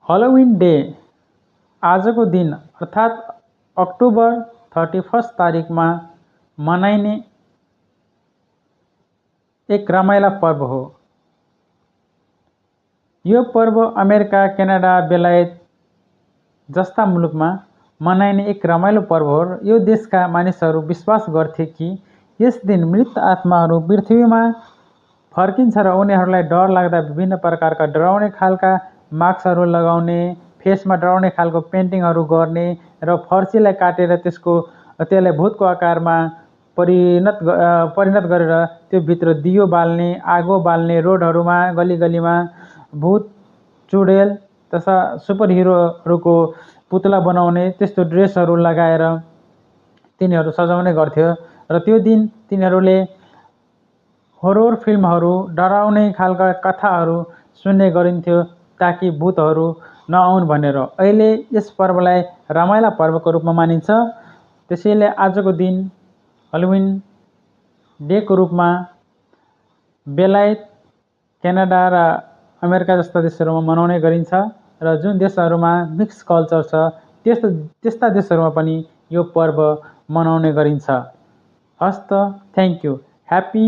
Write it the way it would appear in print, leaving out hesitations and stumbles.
Halloween day आजको दिन अर्थात् अक्टोबर 31 तारिकमा मनाइने एक रमाइला पर्व हो। यो पर्व अमेरिका, क्यानाडा, बेलायत जस्ता मुलुकमा मनाइने एक रमाइलो पर्व हो। यो देशका मानिसहरू विश्वास गर्थे कि यस दिन मृत आत्माहरू पृथ्वीमा फर्किन्छ र उनीहरूलाई डर लाग्दा विभिन्न प्रकारका डराउने खालका मास्कहरू लगाउने, फेसमा डराउने खालको पेन्टिङहरू गर्ने र फर्सीलाई काटेर त्यसलाई भूतको आकारमा परिणत गरेर त्यो भित्र दियो बाल्ने, आगो बाल्ने, रोडहरूमा गलीगलीमा भूत, चुडेल तथा सुपर हिरोहरूको पुतला बनाउने त्यस्तो ड्रेसहरू लगाएर तिनीहरू सजाउने गर्थ्यो र त्यो दिन तिनीहरूले हरर फिल्महरू, डराउने खालका कथाहरू सुन्ने गरिन्थ्यो ताकि भूतहरू नआउन् भनेर। अहिले यस पर्वलाई रमाइला पर्वको रूपमा मानिन्छ। त्यसैले आजको दिन हलोविन डेको रूपमा बेलायत, क्यानाडा र अमेरिका जस्ता देशहरूमा मनाउने गरिन्छ र जुन देशहरूमा मिक्स कल्चर छ त्यस्ता देशहरूमा पनि यो पर्व मनाउने गरिन्छ। हस्त, थ्याङ्क यू। ह्याप्पी